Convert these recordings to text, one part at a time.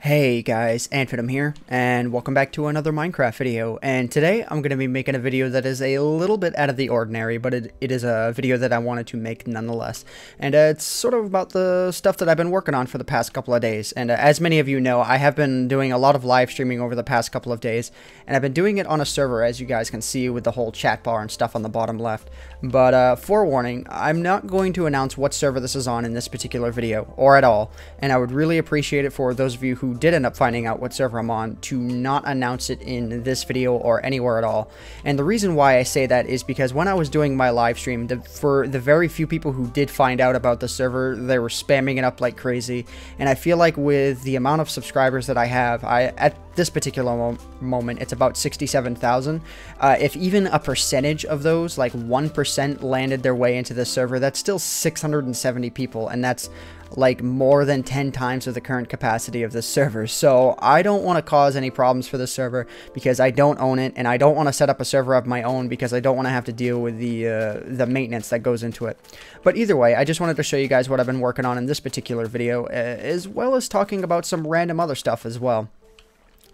Hey guys, AntVenom here, and welcome back to another Minecraft video. And today I'm going to be making a video that is a little bit out of the ordinary, but it is a video that I wanted to make nonetheless. And it's sort of about the stuff that I've been working on for the past couple of days. And as many of you know, I have been doing a lot of live streaming over the past couple of days, and I've been doing it on a server, as you guys can see with the whole chat bar and stuff on the bottom left. But forewarning, I'm not going to announce what server this is on in this particular video, or at all, and I would really appreciate it for those of you who did end up finding out what server I'm on to not announce it in this video or anywhere at all. And the reason why I say that is because when I was doing my live stream, for the very few people who did find out about the server, they were spamming it up like crazy. And I feel like with the amount of subscribers that I have, at this particular moment, it's about 67,000. If even a percentage of those, like 1%, landed their way into this server, that's still 670 people, and that's like more than 10 times of the current capacity of this server. So I don't want to cause any problems for this server because I don't own it, and I don't want to set up a server of my own because I don't want to have to deal with the maintenance that goes into it. But either way, I just wanted to show you guys what I've been working on in this particular video, as well as talking about some random other stuff as well.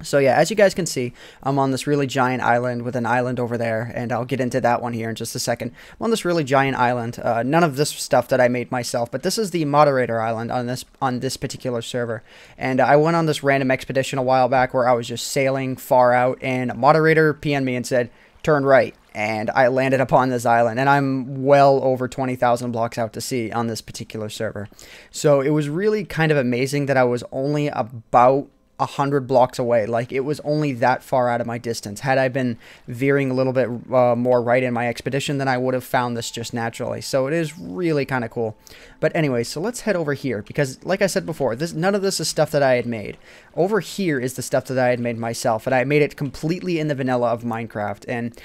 So yeah, as you guys can see, I'm on this really giant island with an island over there, and I'll get into that one here in just a second. I'm on this really giant island. None of this stuff that I made myself, but this is the moderator island on this particular server. And I went on this random expedition a while back where I was just sailing far out, and a moderator PM'd me and said, "Turn right." And I landed upon this island, and I'm well over 20,000 blocks out to sea on this particular server. So it was really kind of amazing that I was only about 100 blocks away. Like, it was only that far out of my distance. Had I been veering a little bit more right in my expedition, then I would have found this just naturally. So it is really kind of cool. But anyway, so let's head over here, because like I said before, none of this is stuff that I had made. Over here is the stuff that I had made myself, and I made it completely in the vanilla of Minecraft. And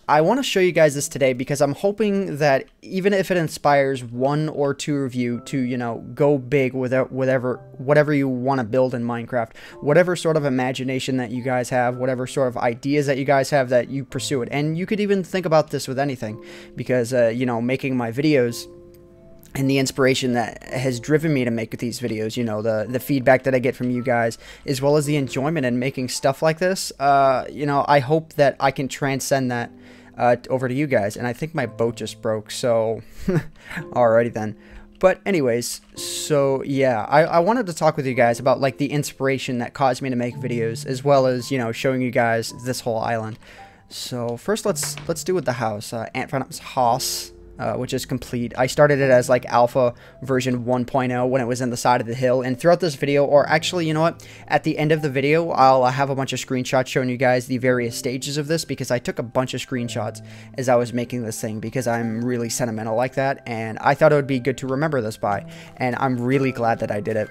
I want to show you guys this today because I'm hoping that even if it inspires one or two of you to, you know, go big with whatever you want to build in Minecraft, whatever sort of imagination that you guys have, whatever sort of ideas that you guys have, that you pursue it. And you could even think about this with anything, because, you know, making my videos and the inspiration that has driven me to make these videos, you know, the feedback that I get from you guys, as well as the enjoyment in making stuff like this, you know, I hope that I can transcend that over to you guys. And I think my boat just broke, so alrighty then. But anyways, so yeah, I wanted to talk with you guys about like the inspiration that caused me to make videos, as well as, you know, showing you guys this whole island. So first let's do with the house, AntVenom's house, which is complete. I started it as like alpha version 1.0 when it was in the side of the hill, and throughout this video, or actually, you know what, at the end of the video, I'll have a bunch of screenshots showing you guys the various stages of this, because I took a bunch of screenshots as I was making this thing, because I'm really sentimental like that, and I thought it would be good to remember this by, and I'm really glad that I did it.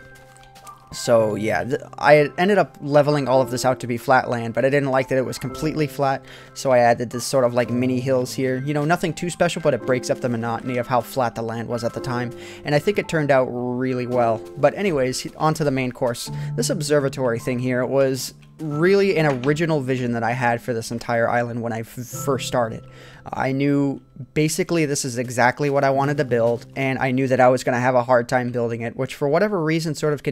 So yeah, I ended up leveling all of this out to be flat land, but I didn't like that it was completely flat, so I added this sort of like mini hills here. You know, nothing too special, but it breaks up the monotony of how flat the land was at the time, and I think it turned out really well. But anyways, on to the main course. This observatory thing here was really an original vision that I had for this entire island when I first started. I knew basically this is exactly what I wanted to build, and I knew that I was going to have a hard time building it, which for whatever reason sort of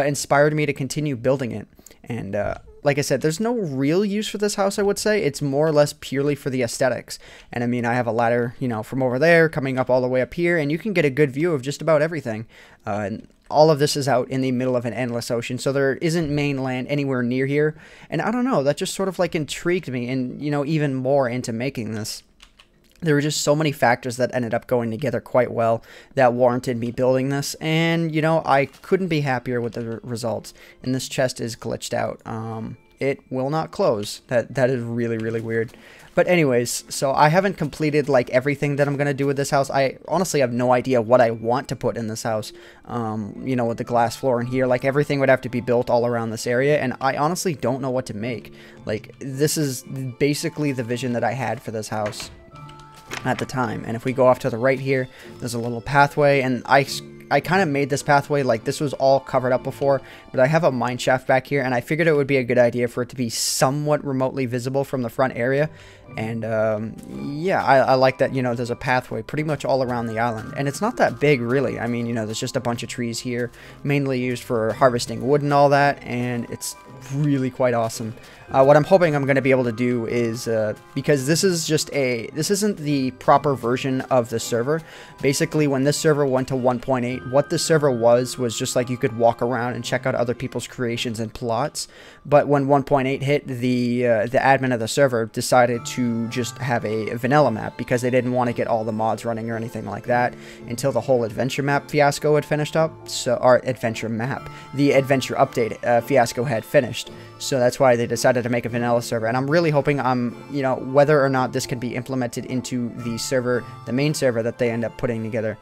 inspired me to continue building it. And like I said, there's no real use for this house, I would say. It's more or less purely for the aesthetics. And I mean, I have a ladder, you know, from over there coming up all the way up here, and you can get a good view of just about everything. And all of this is out in the middle of an endless ocean, so there isn't mainland anywhere near here. And I don't know, that just sort of like intrigued me, and, you know, even more into making this. There were just so many factors that ended up going together quite well that warranted me building this, and, you know, I couldn't be happier with the results. And this chest is glitched out. It will not close. That is really, really weird. But anyways, so I haven't completed like everything that I'm going to do with this house. I honestly have no idea what I want to put in this house. You know, with the glass floor in here, like everything would have to be built all around this area, and I honestly don't know what to make. Like, this is basically the vision that I had for this house at the time. And if we go off to the right here, there's a little pathway, and I I kind of made this pathway, like this was all covered up before, but I have a mine shaft back here, and I figured it would be a good idea for it to be somewhat remotely visible from the front area. And yeah, I like that, you know, there's a pathway pretty much all around the island, and it's not that big really. I mean, you know, there's just a bunch of trees here, mainly used for harvesting wood and all that, and it's really quite awesome. What I'm hoping I'm going to be able to do is, because this isn't the proper version of the server. Basically, when this server went to 1.8, what this server was just like you could walk around and check out other people's creations and plots. But when 1.8 hit, the admin of the server decided to just have a vanilla map, because they didn't want to get all the mods running or anything like that until the whole adventure map fiasco had finished up. So, our adventure map, the adventure update fiasco had finished. So that's why they decided to make a vanilla server, and I'm really hoping you know, whether or not this can be implemented into the server, the main server that they end up putting together,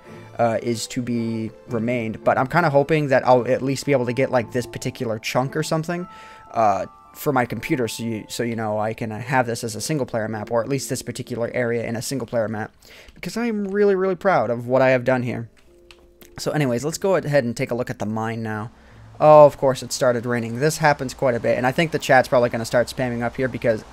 is to be remained. But I'm kind of hoping that I'll at least be able to get like this particular chunk or something for my computer, so you know, I can have this as a single player map, or at least this particular area in a single player map, because I'm really proud of what I have done here. So anyways, let's go ahead and take a look at the mine now. Oh, of course, it started raining. This happens quite a bit, and I think the chat's probably going to start spamming up here, because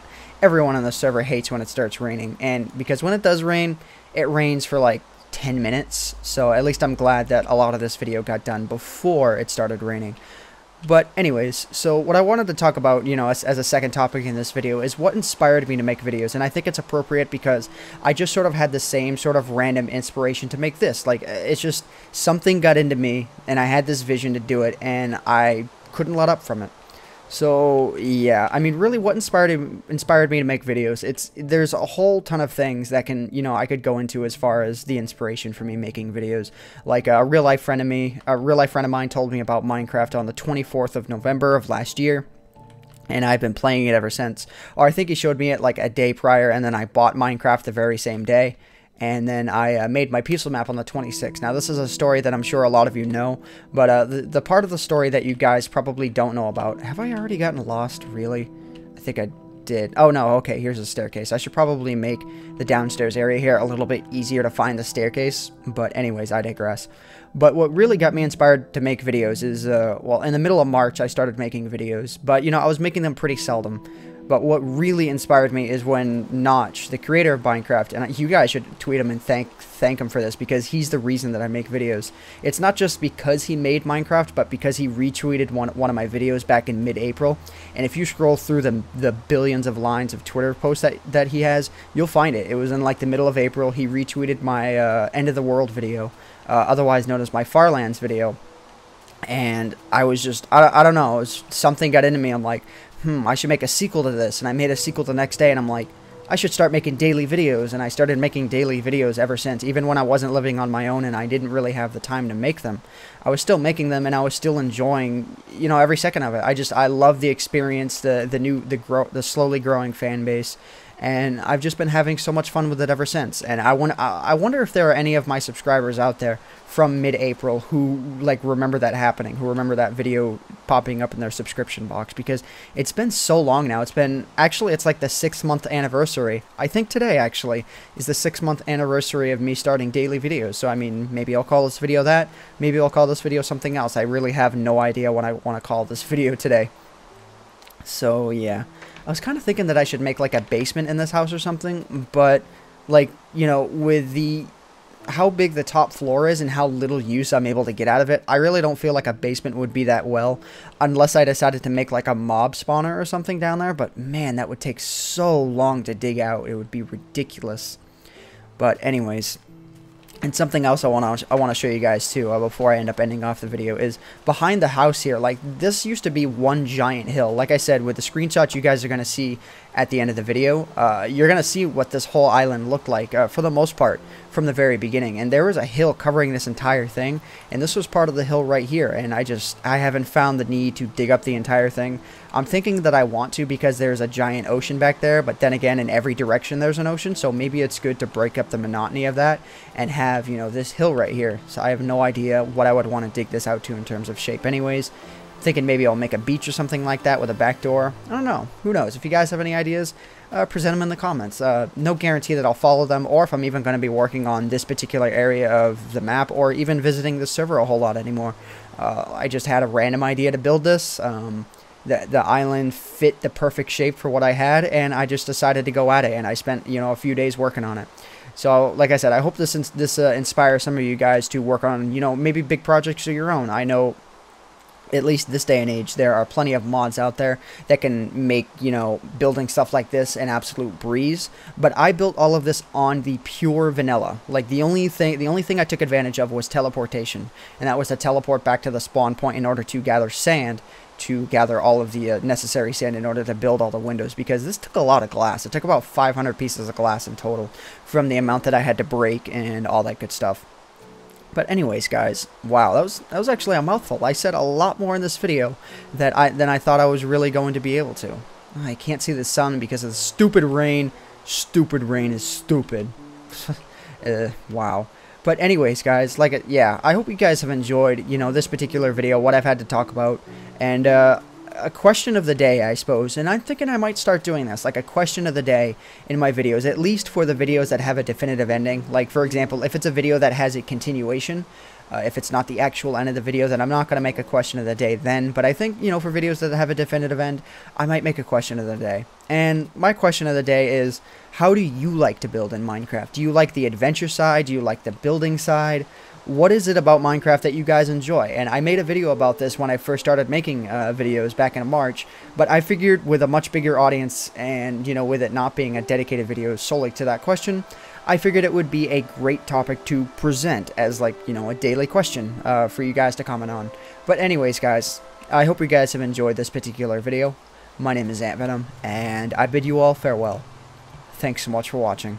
everyone on the server hates when it starts raining. And because when it does rain, it rains for like 10 minutes. So at least I'm glad that a lot of this video got done before it started raining. But anyways, so what I wanted to talk about, you know, as a second topic in this video is what inspired me to make videos. And I think it's appropriate because I just sort of had the same sort of random inspiration to make this. Like, it's just something got into me and I had this vision to do it, and I couldn't let up from it. So yeah, I mean, really what inspired me to make videos, there's a whole ton of things that can, you know, I could go into as far as the inspiration for me making videos. Like a real life friend of mine told me about Minecraft on the 24th of November of last year, and I've been playing it ever since. Or I think he showed me it like a day prior, and then I bought Minecraft the very same day. And then I made my peaceful map on the 26th. Now, this is a story that I'm sure a lot of you know, but the part of the story that you guys probably don't know about... Have I already gotten lost, really? I think I did. Oh, no, okay, here's a staircase. I should probably make the downstairs area here a little bit easier to find the staircase, but anyways, I digress. But what really got me inspired to make videos is, well, in the middle of March, I started making videos, but, you know, I was making them pretty seldom. But what really inspired me is when Notch, the creator of Minecraft, and you guys should tweet him and thank him for this, because he's the reason that I make videos. It's not just because he made Minecraft, but because he retweeted one of my videos back in mid-April. And if you scroll through the billions of lines of Twitter posts that he has, you'll find it. It was in like the middle of April. He retweeted my End of the World video, otherwise known as my Farlands video. And I was just, I don't know, something got into me. I'm like, I should make a sequel to this. And I made a sequel the next day, and I'm like, I should start making daily videos. And I started making daily videos ever since, even when I wasn't living on my own and I didn't really have the time to make them. I was still making them, and I was still enjoying, you know, every second of it. I love the experience, the slowly growing fan base. And I've just been having so much fun with it ever since. And I wonder if there are any of my subscribers out there from mid-April who, like, remember that happening, who remember that video popping up in their subscription box, because it's been so long now. It's like the 6-month anniversary. I think today, actually, is the 6-month anniversary of me starting daily videos. So, I mean, maybe I'll call this video that. Maybe I'll call this video something else. I really have no idea what I want to call this video today. So, yeah. I was kind of thinking that I should make, like, a basement in this house or something, but, like, you know, with how big the top floor is and how little use I'm able to get out of it, I really don't feel like a basement would be that well, unless I decided to make, like, a mob spawner or something down there. But, man, that would take so long to dig out. It would be ridiculous. But, anyways... And something else I want to show you guys too, before I end up ending off the video, is behind the house here. Like, this used to be one giant hill. Like I said, with the screenshots you guys are going to see at the end of the video, you're going to see what this whole island looked like, for the most part, from the very beginning. And there was a hill covering this entire thing, and this was part of the hill right here. And I haven't found the need to dig up the entire thing. I'm thinking that I want to, because there's a giant ocean back there, but then again, in every direction there's an ocean, so maybe it's good to break up the monotony of that and have, you know, this hill right here. So I have no idea what I would want to dig this out to in terms of shape anyways. thinking maybe I'll make a beach or something like that with a back door. I don't know. Who knows? If you guys have any ideas, present them in the comments. No guarantee that I'll follow them, or if I'm even going to be working on this particular area of the map, or even visiting the server a whole lot anymore. I just had a random idea to build this. The island fit the perfect shape for what I had, and I just decided to go at it, and I spent, you know, a few days working on it. So, like I said, I hope this inspires some of you guys to work on, you know, maybe big projects of your own. I know, at least this day and age, there are plenty of mods out there that can make, you know, building stuff like this an absolute breeze. But I built all of this on the pure vanilla. Like, the only thing I took advantage of was teleportation, and that was to teleport back to the spawn point in order to gather sand, to gather all of the necessary sand in order to build all the windows, because this took a lot of glass. It took about 500 pieces of glass in total from the amount that I had to break and all that good stuff. But anyways, guys, wow, that was actually a mouthful. I said a lot more in this video than I thought I was really going to be able to. I can't see the sun because of the stupid rain. Stupid rain is stupid. Wow. But anyways, guys, yeah, I hope you guys have enjoyed, you know, this particular video, what I've had to talk about, and a question of the day, I suppose. And I'm thinking I might start doing this, like a question of the day in my videos, at least for the videos that have a definitive ending. Like, for example, if it's a video that has a continuation, if it's not the actual end of the video, then I'm not going to make a question of the day then. But I think, you know, for videos that have a definitive end, I might make a question of the day. And my question of the day is, how do you like to build in Minecraft? Do you like the adventure side? Do you like the building side? What is it about Minecraft that you guys enjoy? And I made a video about this when I first started making videos back in March, but I figured with a much bigger audience and, you know, with it not being a dedicated video solely to that question, I figured it would be a great topic to present as, like, you know, a daily question for you guys to comment on. But anyways, guys, I hope you guys have enjoyed this particular video. My name is AntVenom, and I bid you all farewell. Thanks so much for watching.